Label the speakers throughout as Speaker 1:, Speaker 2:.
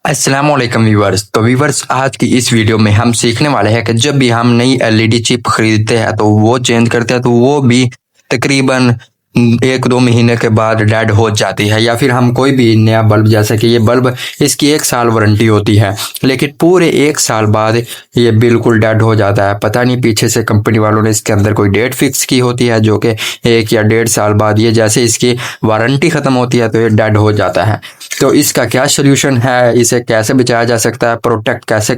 Speaker 1: अस्सलाम वालेकुम व्यूवर्स। तो व्यूवर्स, आज की इस वीडियो में हम सीखने वाले हैं कि जब भी हम नई एलईडी चिप खरीदते हैं तो वो चेंज करते हैं तो वो भी तकरीबन 1-2 महीने के बाद डेड हो जाती है, या फिर हम कोई भी नया बल्ब, जैसे कि ये बल्ब, इसकी 1 साल वारंटी होती है, लेकिन पूरे 1 साल बाद ये बिल्कुल डेड हो जाता है। पता नहीं पीछे से कंपनी वालों ने इसके अंदर कोई डेट फिक्स की होती है जो कि 1 या 1.5 साल बाद ये जैसे इसकी वारंटी खत्म होती है तो ये डेड हो जाता है। तो इसका क्या सोल्यूशन है, इसे कैसे बचाया जा सकता है, प्रोटेक्ट कैसे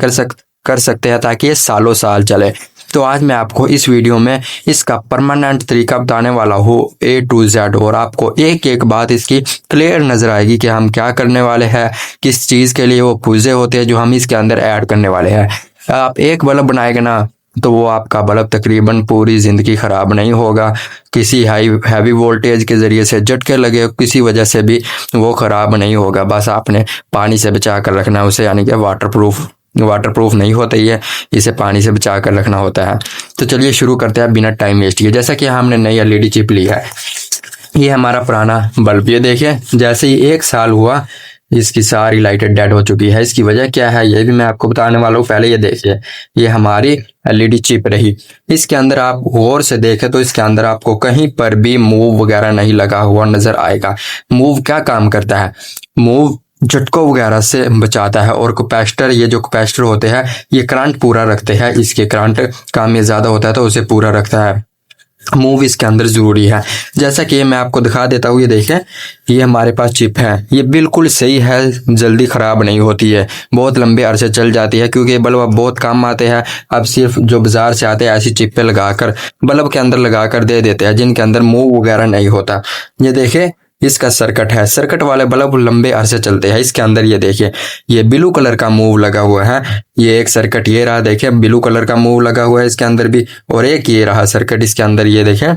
Speaker 1: कर सकते हैं ताकि ये सालों साल चले। तो आज मैं आपको इस वीडियो में इसका परमानेंट तरीका बताने वाला हूँ A to Z, और आपको एक एक बात इसकी क्लियर नजर आएगी कि हम क्या करने वाले हैं, किस चीज़ के लिए वो पुर्जे होते हैं जो हम इसके अंदर ऐड करने वाले हैं। आप एक बल्ब बनाएंगे ना तो वो आपका बल्ब तकरीबन पूरी ज़िंदगी ख़राब नहीं होगा। किसी हैवी वोल्टेज के ज़रिए से झटके लगे किसी वजह से भी वो ख़राब नहीं होगा। बस आपने पानी से बचा कर रखना है उसे, यानी कि वाटरप्रूफ नहीं होता ये, इसे पानी से बचा कर रखना होता है। तो चलिए शुरू करते हैं बिना टाइम वेस्ट किए। जैसा कि हमने नई एलईडी चिप ली है, ये हमारा पुराना बल्ब, ये देखिए जैसे ही 1 साल हुआ इसकी सारी लाइटें डेड हो चुकी है। इसकी वजह क्या है ये भी मैं आपको बताने वाला हूँ। पहले ये देखिए, ये हमारी एलईडी चिप रही। इसके अंदर आप गौर से देखें तो इसके अंदर आपको कहीं पर भी मूव वगैरह नहीं लगा हुआ नजर आएगा। मूव क्या काम करता है? मूव झटकों वगैरह से बचाता है, और कैपेसिटर, ये जो कैपेसिटर होते हैं ये करंट पूरा रखते हैं। इसके करंट काम में ज्यादा होता है तो उसे पूरा रखता है। मूव इसके अंदर जरूरी है। जैसा कि मैं आपको दिखा देता हूँ, ये देखें, ये हमारे पास चिप है, ये बिल्कुल सही है, जल्दी खराब नहीं होती है, बहुत लंबे अरसे चल जाती है, क्योंकि ये बल्ब बहुत काम आते हैं। अब सिर्फ जो बाजार से आते हैं ऐसी चिप पे लगाकर बल्ब के अंदर लगाकर दे देते हैं जिनके अंदर मूव वगैरह नहीं होता। ये देखे, इसका सर्किट है, सर्किट वाले बल्ब लंबे अरसे चलते हैं। इसके अंदर ये देखिए, ये ब्लू कलर का मूव लगा हुआ है। ये एक सर्किट ये रहा, देखिए ब्लू कलर का मूव लगा हुआ है इसके अंदर भी, और एक ये रहा सर्किट इसके अंदर, ये देखें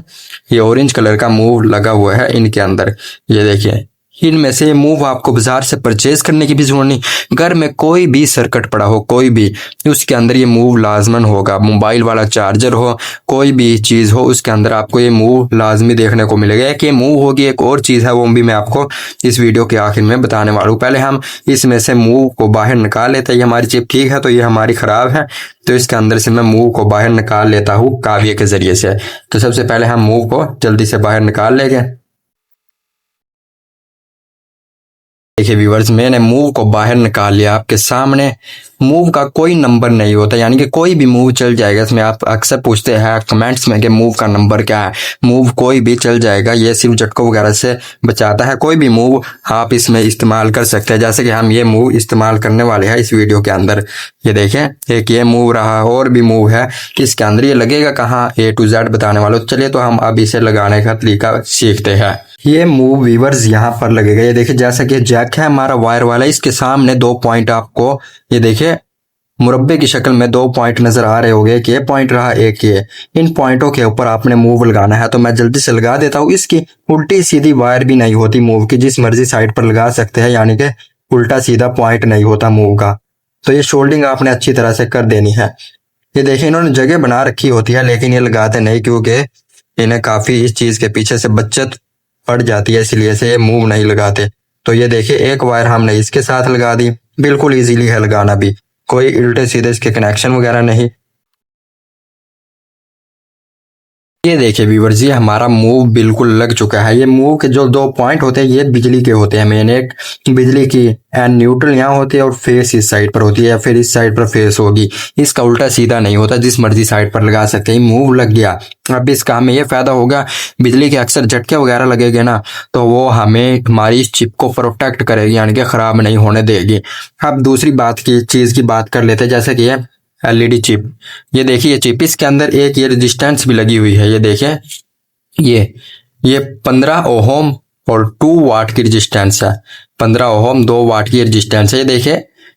Speaker 1: ये ऑरेंज कलर का मूव लगा हुआ है इनके अंदर। ये देखिए, इनमें से मूव आपको बाजार से परचेज करने की भी जरूरत नहीं। घर में कोई भी सर्किट पड़ा हो, कोई भी, उसके अंदर ये मूव लाजमन होगा। मोबाइल वाला चार्जर हो, कोई भी चीज़ हो, उसके अंदर आपको ये मूव लाजमी देखने को मिलेगा। एक ये मूव होगी, एक और चीज़ है वो भी मैं आपको इस वीडियो के आखिर में बताने वाला हूँ। पहले हम इसमें से मूव को बाहर निकाल लेते हैं। ये हमारी चिप ठीक है तो ये हमारी ख़राब है, तो इसके अंदर से मैं मूव को बाहर निकाल लेता हूँ काविये के ज़रिए से। तो सबसे पहले हम मूव को जल्दी से बाहर निकाल लेंगे। देखिए व्यूवर्स, मैंने मूव को बाहर निकाल लिया आपके सामने। मूव का कोई नंबर नहीं होता, यानी कि कोई भी मूव चल जाएगा। इसमें आप अक्सर पूछते हैं कमेंट्स में कि मूव का नंबर क्या है। मूव कोई भी चल जाएगा, ये सिर्फ झटकों वगैरह से बचाता है। कोई भी मूव आप इसमें इस्तेमाल कर सकते हैं, जैसे कि हम ये मूव इस्तेमाल करने वाले हैं इस वीडियो के अंदर। ये देखें, एक ये मूव रहा, और भी मूव है इसके अंदर। ये लगेगा कहाँ, A to Z बताने वालों। चलिए तो हम अब इसे लगाने का तरीका सीखते हैं। ये मूव व्यूवर्स यहाँ पर लगेगा। ये देखिए, जैसा कि जैक है हमारा वायर वाला, इसके सामने 2 पॉइंट आपको, ये देखिए मुरब्बे की शक्ल में 2 पॉइंट नजर आ रहे होंगे। एक ये पॉइंट रहा, एक ये। इन पॉइंटों के ऊपर आपने मूव लगाना है। तो मैं जल्दी से लगा देता हूँ। इसकी उल्टी सीधी वायर भी नहीं होती मूव की, जिस मर्जी साइड पर लगा सकते हैं, यानी कि उल्टा सीधा पॉइंट नहीं होता मूव का। तो ये शोल्डिंग आपने अच्छी तरह से कर देनी है। ये देखिए, इन्होंने जगह बना रखी होती है लेकिन ये लगाते नहीं, क्योंकि इन्हें काफी इस चीज के पीछे से बचत पड़ जाती है, इसलिए से ये मूव नहीं लगाते। तो ये देखिए, एक वायर हमने इसके साथ लगा दी, बिल्कुल इजीली है लगाना भी, कोई उल्टे सीधे इसके कनेक्शन वगैरह नहीं। ये देखिए व्यूवर्स, ये हमारा मूव बिल्कुल लग चुका है। ये मूव के जो 2 पॉइंट होते हैं ये बिजली के होते हैं। मेन एक बिजली की एंड न्यूट्रल यहाँ होती है, और फेस इस साइड पर होती है, या फिर इस साइड पर फेस होगी। इसका उल्टा सीधा नहीं होता, जिस मर्जी साइड पर लगा सकते हैं। मूव लग गया, अब इसका हमें ये फायदा होगा, बिजली के अक्सर झटके वगैरह लगेंगे ना तो वो हमें हमारी इस चिप को प्रोटेक्ट करेगी, यानी कि खराब नहीं होने देगी। अब दूसरी बात की चीज की बात कर लेते हैं, जैसे कि एलईडी चिप। ये देखिए, ये चिप, इसके अंदर एक ये रेजिस्टेंस भी लगी हुई है। ये देखें, ये 15 ओहम और 2 वाट की रेजिस्टेंस है। 15 ओहम 2 वाट की रेजिस्टेंस है। ये देखिए,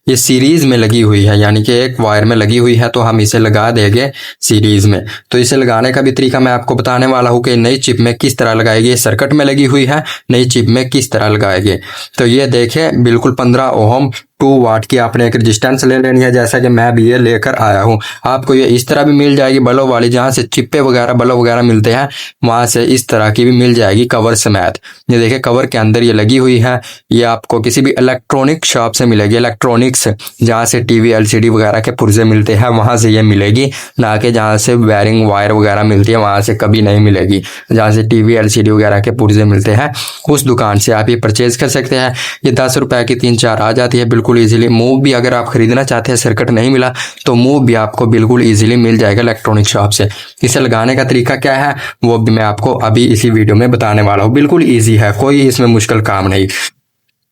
Speaker 1: ये सीरीज में लगी हुई है, यानी कि एक वायर में लगी हुई है, तो हम इसे लगा देंगे सीरीज में। तो इसे लगाने का भी तरीका मैं आपको बताने वाला हूँ कि नई चिप में किस तरह लगाएगी। सर्किट में लगी हुई है, नई चिप में किस तरह लगाएंगे। तो ये देखें, बिल्कुल 15 ओहम 2 वाट की आपने एक रेजिस्टेंस ले लेनी है, जैसा कि मैं भी ये लेकर आया हूँ। आपको ये इस तरह भी मिल जाएगी बल्ब वाली, जहाँ से चिप्पे वगैरह बल्ब वगैरह मिलते हैं वहां से इस तरह की भी मिल जाएगी कवर समेत। ये देखिए, कवर के अंदर ये लगी हुई है। ये आपको किसी भी इलेक्ट्रॉनिक शॉप से मिलेगी, इलेक्ट्रॉनिक इलेक्ट्रॉनिक्स जहाँ से टीवी एलसीडी वगैरह के पुर्जे मिलते हैं वहाँ से ये मिलेगी, ना कि जहाँ से वायरिंग वायर वगैरह मिलती है वहाँ से कभी नहीं मिलेगी। जहाँ से टीवी एलसीडी वगैरह के पुर्जे मिलते हैं उस दुकान से आप ये परचेज कर सकते हैं। ये 10 रुपए की 3-4 आ जाती है बिल्कुल ईजिली। मूव भी अगर आप खरीदना चाहते हैं, सर्किट नहीं मिला तो मूव भी आपको बिल्कुल ईजिली मिल जाएगा इलेक्ट्रॉनिक शॉप से। इसे लगाने का तरीका क्या है वो भी मैं आपको अभी इसी वीडियो में बताने वाला हूँ। बिल्कुल ईजी है, कोई इसमें मुश्किल काम नहीं।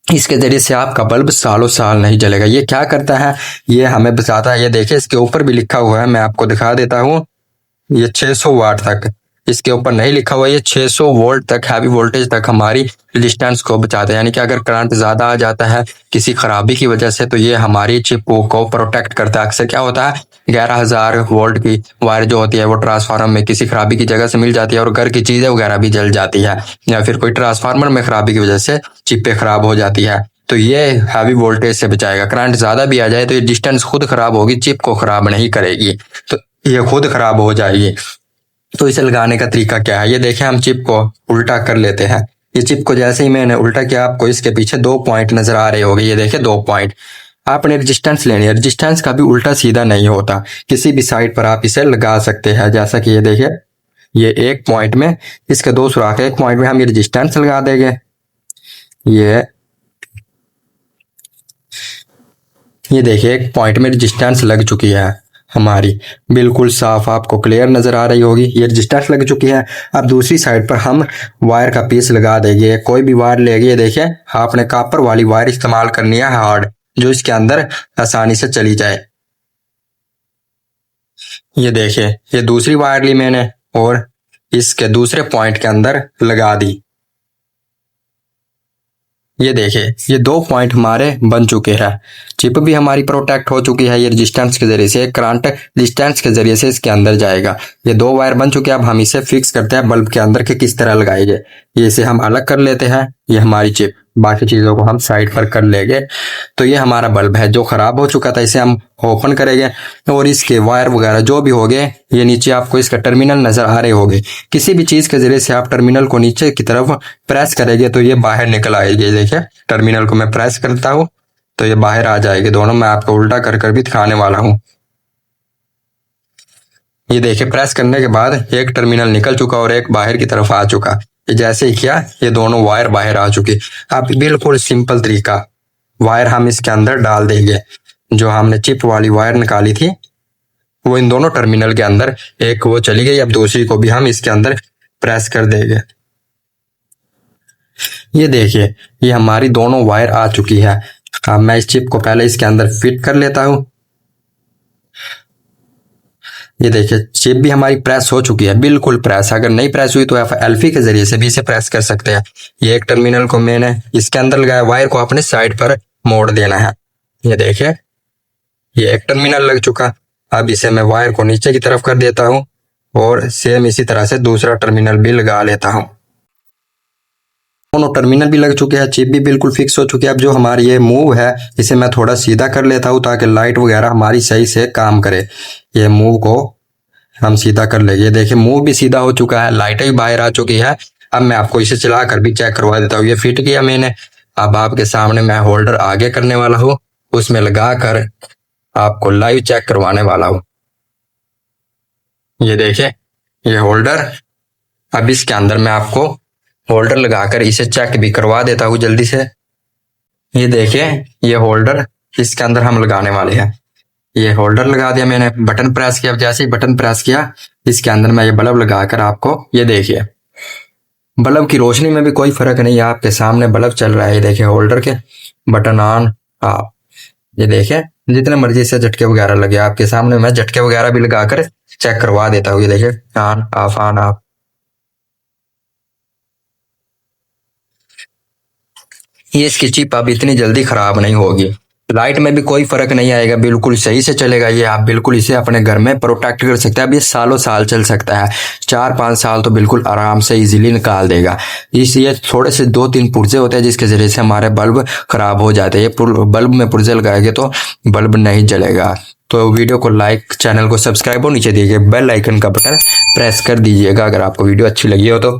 Speaker 1: इसके जरिए से आपका बल्ब सालों साल नहीं जलेगा। ये क्या करता है ये हमें बताता है। ये देखिए इसके ऊपर भी लिखा हुआ है, मैं आपको दिखा देता हूँ। ये 600 वाट तक, इसके ऊपर नहीं लिखा हुआ, ये 600 वोल्ट तक हैवी वोल्टेज तक हमारी रेजिस्टेंस को बचाता है। यानी कि अगर करंट ज़्यादा आ जाता है किसी खराबी की वजह से तो ये हमारी चिप को प्रोटेक्ट करता है। अक्सर क्या होता है 11,000 वोल्ट की वायर जो होती है वो ट्रांसफार्मर में किसी खराबी की जगह से मिल जाती है और घर की चीज़ें वगैरह भी जल जाती है, या फिर कोई ट्रांसफार्मर में खराबी की वजह से चिपें खराब हो जाती है। तो ये हैवी वोल्टेज से बचाएगा। करंट ज़्यादा भी आ जाए तो ये डिस्टेंस खुद खराब होगी, चिप को खराब नहीं करेगी, तो ये खुद खराब हो जाएगी। तो इसे लगाने का तरीका क्या है, ये देखें हम चिप को उल्टा कर लेते हैं। ये चिप को जैसे ही मैंने उल्टा किया आपको इसके पीछे 2 पॉइंट नजर आ रहे होंगे। ये देखें 2 पॉइंट। आपने रेजिस्टेंस लेनी है, रेजिस्टेंस का भी उल्टा सीधा नहीं होता, किसी भी साइड पर आप इसे लगा सकते हैं। जैसा कि ये देखिए ये एक पॉइंट में, इसके 2 सुराख, एक पॉइंट में हम ये रेजिस्टेंस लगा देंगे। ये देखिए एक पॉइंट में रेजिस्टेंस लग चुकी है हमारी, बिल्कुल साफ आपको क्लियर नजर आ रही होगी। ये रेजिस्टेंस लग चुकी है। अब दूसरी साइड पर हम वायर का पीस लगा देंगे। कोई भी वायर लेंगे, ये देखिए आपने कॉपर वाली वायर इस्तेमाल करनी है हार्ड, जो इसके अंदर आसानी से चली जाए। ये देखिए ये दूसरी वायर ली मैंने और इसके दूसरे पॉइंट के अंदर लगा दी। ये देखिए ये 2 पॉइंट हमारे बन चुके हैं। चिप भी हमारी प्रोटेक्ट हो चुकी है। ये रेजिस्टेंस के जरिए से, करंट रेजिस्टेंस के जरिए से इसके अंदर जाएगा। ये 2 वायर बन चुके हैं। अब हम इसे फिक्स करते हैं बल्ब के अंदर के किस तरह लगाएंगे। ये इसे हम अलग कर लेते हैं। ये हमारी चिप, बाकी चीजों को हम साइड पर कर लेंगे। तो ये हमारा बल्ब है जो खराब हो चुका था, इसे हम ओपन करेंगे और इसके वायर वगैरह जो भी हो गए, ये नीचे आपको इसका टर्मिनल नजर आ रहे होंगे। किसी भी चीज के जरिए से आप टर्मिनल को नीचे की तरफ प्रेस करेंगे तो ये बाहर निकल आएगी। देखिए टर्मिनल को मैं प्रेस करता हूँ तो ये बाहर आ जाएगी। दोनों मैं आपको उल्टा कर कर भी दिखाने वाला हूँ। ये देखिए प्रेस करने के बाद एक टर्मिनल निकल चुका और एक बाहर की तरफ आ चुका। ये जैसे ही किया ये दोनों वायर बाहर आ चुकी। अब बिल्कुल सिंपल तरीका, वायर हम इसके अंदर डाल देंगे। जो हमने चिप वाली वायर निकाली थी वो इन दोनों टर्मिनल के अंदर, एक वो चली गई, अब दूसरी को भी हम इसके अंदर प्रेस कर देंगे। ये देखिए ये हमारी दोनों वायर आ चुकी है। अब मैं इस चिप को पहले इसके अंदर फिट कर लेता हूं। ये देखिए चिप भी हमारी प्रेस हो चुकी है, बिल्कुल प्रेस। अगर नहीं प्रेस हुई तो आप एल्फी के जरिए से भी इसे प्रेस कर सकते हैं। ये एक टर्मिनल को मैंने इसके अंदर लगाया, वायर को अपने साइड पर मोड़ देना है। ये देखिए ये एक टर्मिनल लग चुका। अब इसे मैं वायर को नीचे की तरफ कर देता हूं और सेम इसी तरह से दूसरा टर्मिनल भी लगा लेता हूं। दोनों टर्मिनल भी लग चुके हैं, चिप भी बिल्कुल फिक्स हो चुकी है। अब जो हमारी ये मूव है इसे मैं थोड़ा सीधा कर लेता हूं ताकि लाइट वगैरह हमारी सही से काम करे। ये मूव को हम सीधा कर लेंगे। देखिए मूव भी सीधा हो चुका है, लाइटें भी बाहर आ चुकी है। अब मैं आपको इसे चला कर भी चेक करवा देता हूँ। ये फिट किया मैंने। अब आपके सामने मैं होल्डर आगे करने वाला हूँ, उसमें लगा कर आपको लाइव चेक करवाने वाला हूँ। ये देखिए ये होल्डर, अब इसके अंदर मैं आपको होल्डर लगाकर इसे चेक भी करवा देता हूँ जल्दी से। ये देखिए ये होल्डर इसके अंदर हम लगाने वाले हैं। ये होल्डर लगा दिया मैंने, बटन प्रेस किया। जैसे ही बटन प्रेस किया इसके अंदर मैं ये बल्ब लगाकर आपको, ये देखिए बल्ब की रोशनी में भी कोई फर्क नहीं है, आपके सामने बल्ब चल रहा है। ये देखिए होल्डर के बटन ऑन ऑफ। ये देखिए जितने मर्जी से झटके वगैरह लगे आपके सामने, मैं झटके वगैरह भी लगाकर चेक करवा देता हूँ। ये देखिए ऑन ऑफ ऑन ऑफ। ये इसकी चिप अब इतनी जल्दी खराब नहीं होगी, लाइट में भी कोई फर्क नहीं आएगा, बिल्कुल सही से चलेगा। ये आप बिल्कुल इसे अपने घर में प्रोटेक्ट कर सकते हैं। अब ये सालों साल चल सकता है, 4-5 साल तो बिल्कुल आराम से इजीली निकाल देगा। इसलिए थोड़े से 2-3 पुर्जे होते हैं जिसके जरिए से हमारे बल्ब खराब हो जाते हैं। ये बल्ब में पुर्जे लगाएंगे तो बल्ब नहीं जलेगा। तो वीडियो को लाइक, चैनल को सब्सक्राइब और नीचे दिए गए बेल आइकन का बटन प्रेस कर दीजिएगा अगर आपको वीडियो अच्छी लगी हो तो।